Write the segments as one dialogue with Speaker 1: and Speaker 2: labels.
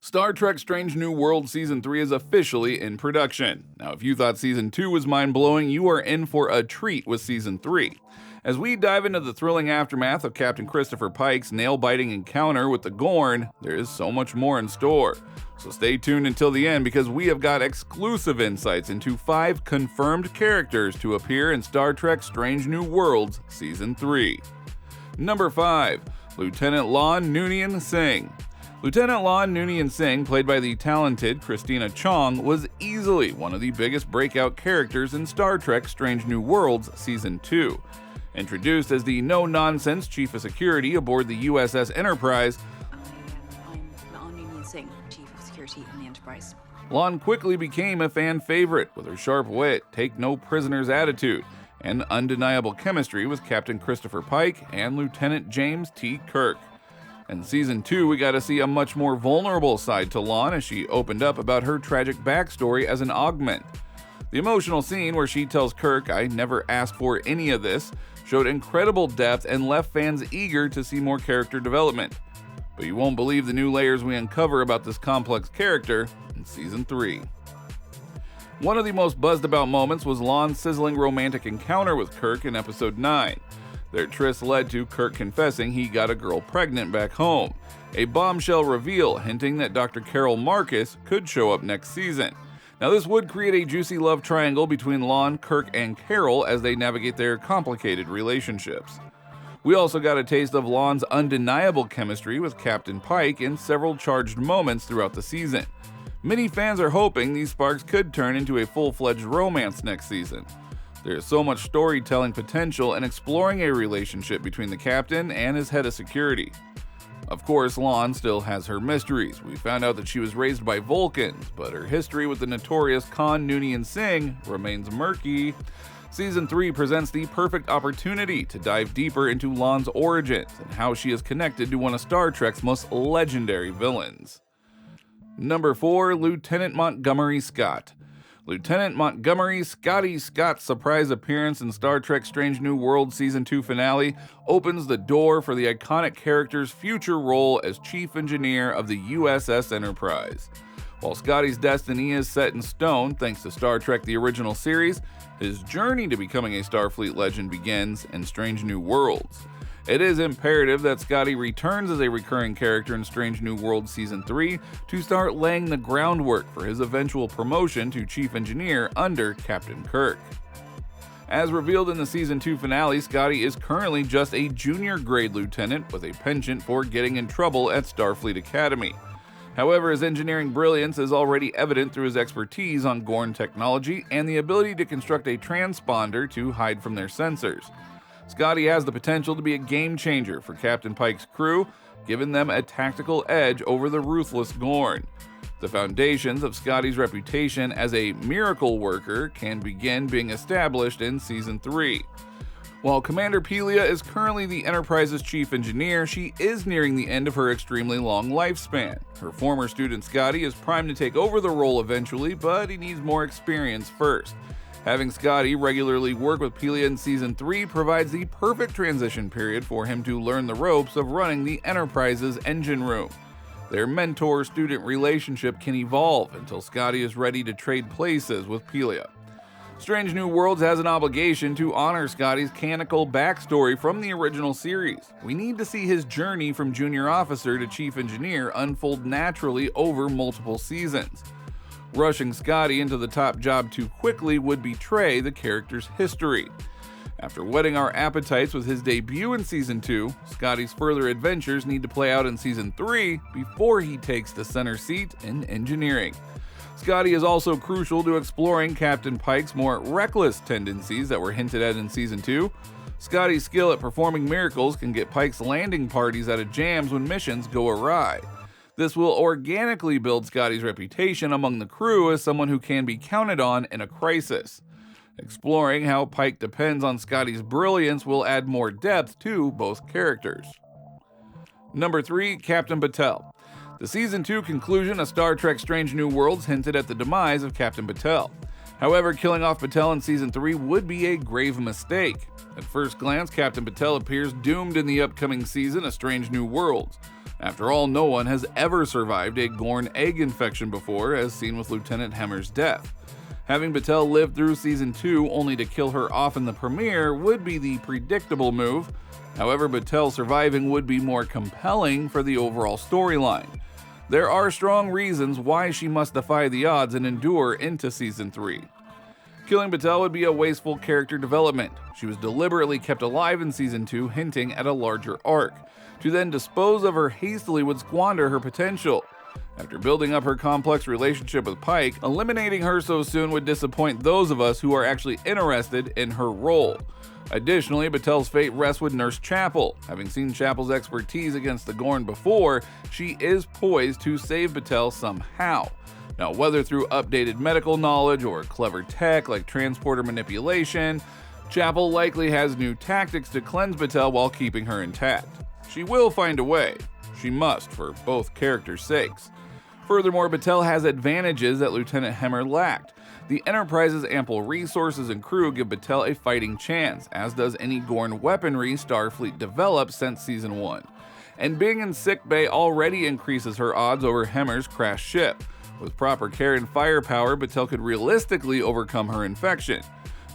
Speaker 1: Star Trek Strange New Worlds Season 3 is officially in production. Now, if you thought Season 2 was mind-blowing, you are in for a treat with Season 3. As we dive into the thrilling aftermath of Captain Christopher Pike's nail-biting encounter with the Gorn, there is so much more in store. So stay tuned until the end because we have got exclusive insights into 5 confirmed characters to appear in Star Trek Strange New Worlds Season 3. Number 5. Lieutenant Lon Noonien-Singh. Lieutenant Lon Noonien-Singh, played by the talented Christina Chong, was easily one of the biggest breakout characters in Star Trek Strange New Worlds Season 2. Introduced as the no-nonsense chief of security aboard the USS Enterprise,
Speaker 2: I'm Lon Noonien-Singh, chief of security in the Enterprise.
Speaker 1: Lon quickly became a fan favorite with her sharp wit, take-no-prisoners attitude, and undeniable chemistry with Captain Christopher Pike and Lieutenant James T. Kirk. In Season 2, we got to see a much more vulnerable side to Lon as she opened up about her tragic backstory as an augment. The emotional scene where she tells Kirk, "I never asked for any of this," showed incredible depth and left fans eager to see more character development. But you won't believe the new layers we uncover about this complex character in Season 3. One of the most buzzed about moments was Lon's sizzling romantic encounter with Kirk in Episode 9. Their tryst led to Kirk confessing he got a girl pregnant back home, a bombshell reveal hinting that Dr. Carol Marcus could show up next season. Now this would create a juicy love triangle between Lon, Kirk, and Carol as they navigate their complicated relationships. We also got a taste of Lon's undeniable chemistry with Captain Pike in several charged moments throughout the season. Many fans are hoping these sparks could turn into a full-fledged romance next season. There is so much storytelling potential in exploring a relationship between the captain and his head of security. Of course, Lon still has her mysteries. We found out that she was raised by Vulcans, but her history with the notorious Khan Noonien-Singh remains murky. Season 3 presents the perfect opportunity to dive deeper into Lon's origins and how she is connected to one of Star Trek's most legendary villains. Number 4. Lieutenant Montgomery Scott. Lieutenant Montgomery Scotty Scott's surprise appearance in Star Trek Strange New Worlds Season 2 finale opens the door for the iconic character's future role as Chief Engineer of the USS Enterprise. While Scotty's destiny is set in stone thanks to Star Trek the original series, his journey to becoming a Starfleet legend begins in Strange New Worlds. It is imperative that Scotty returns as a recurring character in Strange New Worlds Season 3 to start laying the groundwork for his eventual promotion to Chief Engineer under Captain Kirk. As revealed in the Season 2 finale, Scotty is currently just a junior grade lieutenant with a penchant for getting in trouble at Starfleet Academy. However, his engineering brilliance is already evident through his expertise on Gorn technology and the ability to construct a transponder to hide from their sensors. Scotty has the potential to be a game changer for Captain Pike's crew, giving them a tactical edge over the ruthless Gorn. The foundations of Scotty's reputation as a miracle worker can begin being established in Season 3. While Commander Pelia is currently the Enterprise's chief engineer, she is nearing the end of her extremely long lifespan. Her former student Scotty is primed to take over the role eventually, but he needs more experience first. Having Scotty regularly work with Pelia in Season 3 provides the perfect transition period for him to learn the ropes of running the Enterprise's engine room. Their mentor-student relationship can evolve until Scotty is ready to trade places with Pelia. Strange New Worlds has an obligation to honor Scotty's canonical backstory from the original series. We need to see his journey from junior officer to chief engineer unfold naturally over multiple seasons. Rushing Scotty into the top job too quickly would betray the character's history. After whetting our appetites with his debut in Season 2, Scotty's further adventures need to play out in Season 3 before he takes the center seat in engineering. Scotty is also crucial to exploring Captain Pike's more reckless tendencies that were hinted at in Season 2. Scotty's skill at performing miracles can get Pike's landing parties out of jams when missions go awry. This will organically build Scotty's reputation among the crew as someone who can be counted on in a crisis. Exploring how Pike depends on Scotty's brilliance will add more depth to both characters. Number 3. Captain Batel. The Season 2 conclusion of Star Trek Strange New Worlds hinted at the demise of Captain Batel. However, killing off Batel in Season 3 would be a grave mistake. At first glance, Captain Batel appears doomed in the upcoming season of Strange New Worlds. After all, no one has ever survived a Gorn egg infection before, as seen with Lieutenant Hemmer's death. Having Batel live through Season 2 only to kill her off in the premiere would be the predictable move. However, Batel surviving would be more compelling for the overall storyline. There are strong reasons why she must defy the odds and endure into Season 3. Killing Batel would be a wasteful character development. She was deliberately kept alive in Season 2, hinting at a larger arc. To then dispose of her hastily would squander her potential. After building up her complex relationship with Pike, eliminating her so soon would disappoint those of us who are actually interested in her role. Additionally, Batel's fate rests with Nurse Chapel. Having seen Chapel's expertise against the Gorn before, she is poised to save Batel somehow. Now, whether through updated medical knowledge or clever tech like transporter manipulation, Chapel likely has new tactics to cleanse Batel while keeping her intact. She will find a way. She must, for both characters' sakes. Furthermore, Batel has advantages that Lieutenant Hemmer lacked. The Enterprise's ample resources and crew give Batel a fighting chance, as does any Gorn weaponry Starfleet developed since Season 1. And being in sickbay already increases her odds over Hemmer's crashed ship. With proper care and firepower, Batel could realistically overcome her infection.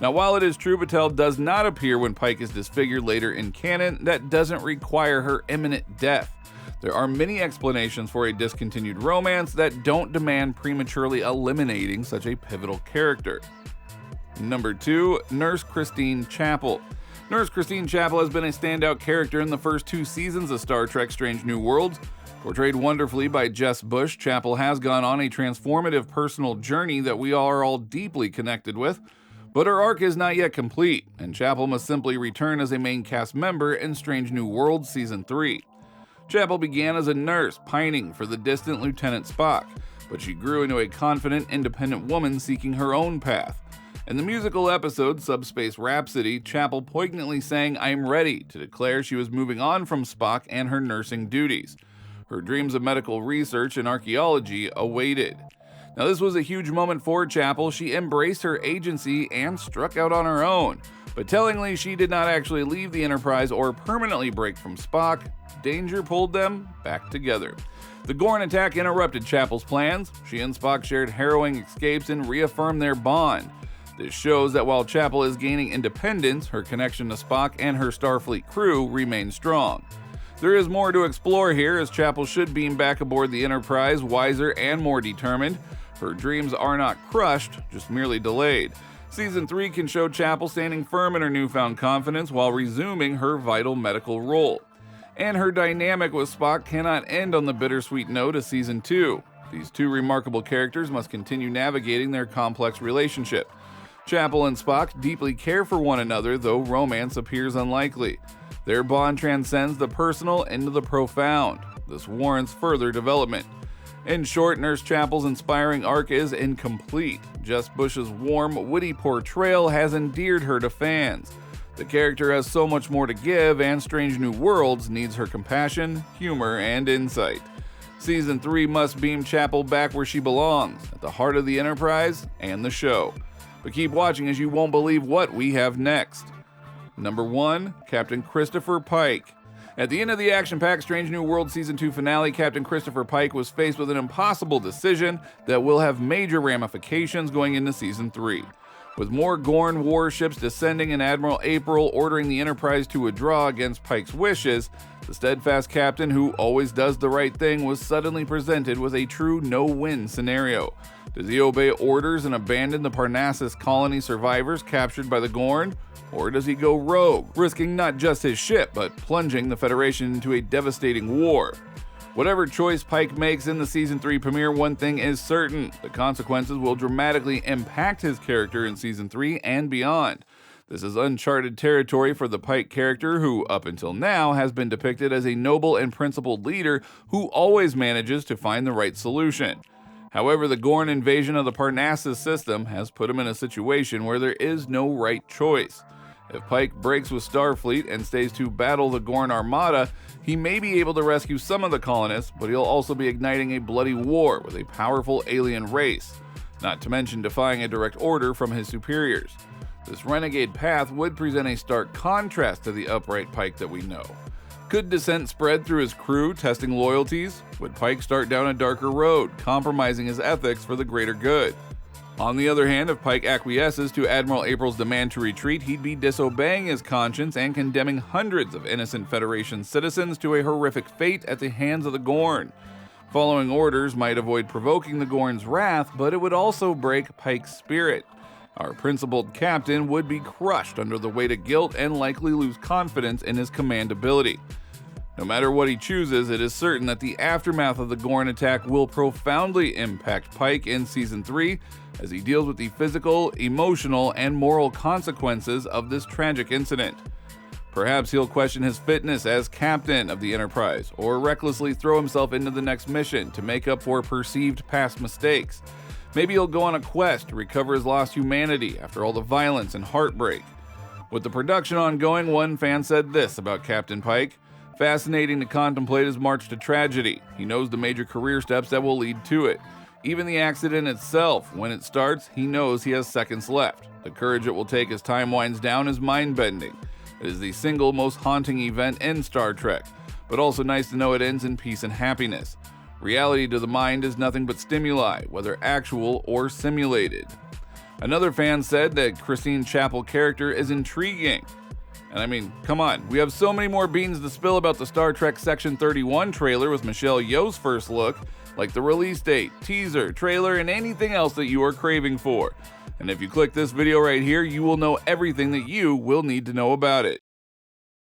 Speaker 1: Now, while it is true Batel does not appear when Pike is disfigured later in canon, that doesn't require her imminent death. There are many explanations for a discontinued romance that don't demand prematurely eliminating such a pivotal character. Number 2, Nurse Christine Chapel. Nurse Christine Chapel has been a standout character in the first 2 seasons of Star Trek Strange New Worlds. Portrayed wonderfully by Jess Bush, Chapel has gone on a transformative personal journey that we are all deeply connected with. But her arc is not yet complete, and Chapel must simply return as a main cast member in Strange New Worlds Season 3. Chapel began as a nurse, pining for the distant Lieutenant Spock, but she grew into a confident, independent woman seeking her own path. In the musical episode Subspace Rhapsody, Chapel poignantly sang "I'm ready" to declare she was moving on from Spock and her nursing duties. Her dreams of medical research and archaeology awaited. Now, this was a huge moment for Chapel. She embraced her agency and struck out on her own. But tellingly, she did not actually leave the Enterprise or permanently break from Spock. Danger pulled them back together. The Gorn attack interrupted Chapel's plans. She and Spock shared harrowing escapes and reaffirmed their bond. This shows that while Chapel is gaining independence, her connection to Spock and her Starfleet crew remains strong. There is more to explore here, as Chapel should beam back aboard the Enterprise wiser and more determined. Her dreams are not crushed, just merely delayed. Season 3 can show Chapel standing firm in her newfound confidence while resuming her vital medical role. And her dynamic with Spock cannot end on the bittersweet note of Season 2. These 2 remarkable characters must continue navigating their complex relationship. Chapel and Spock deeply care for one another, though romance appears unlikely. Their bond transcends the personal into the profound. This warrants further development. In short, Nurse Chapel's inspiring arc is incomplete. Jess Bush's warm, witty portrayal has endeared her to fans. The character has so much more to give, and Strange New Worlds needs her compassion, humor, and insight. Season 3 must beam Chapel back where she belongs, at the heart of the Enterprise and the show. But keep watching, as you won't believe what we have next. Number 1, Captain Christopher Pike. At the end of the action-packed Strange New Worlds Season 2 finale, Captain Christopher Pike was faced with an impossible decision that will have major ramifications going into Season 3. With more Gorn warships descending and Admiral April ordering the Enterprise to withdraw against Pike's wishes, the steadfast captain who always does the right thing was suddenly presented with a true no-win scenario. Does he obey orders and abandon the Parnassus colony survivors captured by the Gorn? Or does he go rogue, risking not just his ship, but plunging the Federation into a devastating war? Whatever choice Pike makes in the Season 3 premiere, one thing is certain: the consequences will dramatically impact his character in Season 3 and beyond. This is uncharted territory for the Pike character, who up until now has been depicted as a noble and principled leader who always manages to find the right solution. However, the Gorn invasion of the Parnassus system has put him in a situation where there is no right choice. If Pike breaks with Starfleet and stays to battle the Gorn Armada, he may be able to rescue some of the colonists, but he'll also be igniting a bloody war with a powerful alien race, not to mention defying a direct order from his superiors. This renegade path would present a stark contrast to the upright Pike that we know. Could dissent spread through his crew, testing loyalties? Would Pike start down a darker road, compromising his ethics for the greater good? On the other hand, if Pike acquiesces to Admiral April's demand to retreat, he'd be disobeying his conscience and condemning hundreds of innocent Federation citizens to a horrific fate at the hands of the Gorn. Following orders might avoid provoking the Gorn's wrath, but it would also break Pike's spirit. Our principled captain would be crushed under the weight of guilt and likely lose confidence in his command ability. No matter what he chooses, it is certain that the aftermath of the Gorn attack will profoundly impact Pike in Season 3 as he deals with the physical, emotional, and moral consequences of this tragic incident. Perhaps he'll question his fitness as captain of the Enterprise, or recklessly throw himself into the next mission to make up for perceived past mistakes. Maybe he'll go on a quest to recover his lost humanity after all the violence and heartbreak. With the production ongoing, one fan said this about Captain Pike: "Fascinating to contemplate his march to tragedy. He knows the major career steps that will lead to it. Even the accident itself, when it starts, he knows he has seconds left. The courage it will take as time winds down is mind-bending. It is the single most haunting event in Star Trek, but also nice to know it ends in peace and happiness. Reality to the mind is nothing but stimuli, whether actual or simulated." Another fan said that Christine Chapel character is intriguing. And I mean, come on, we have so many more beans to spill about the Star Trek Section 31 trailer with Michelle Yeoh's first look, like the release date, teaser, trailer, and anything else that you are craving for. And if you click this video right here, you will know everything that you will need to know about it.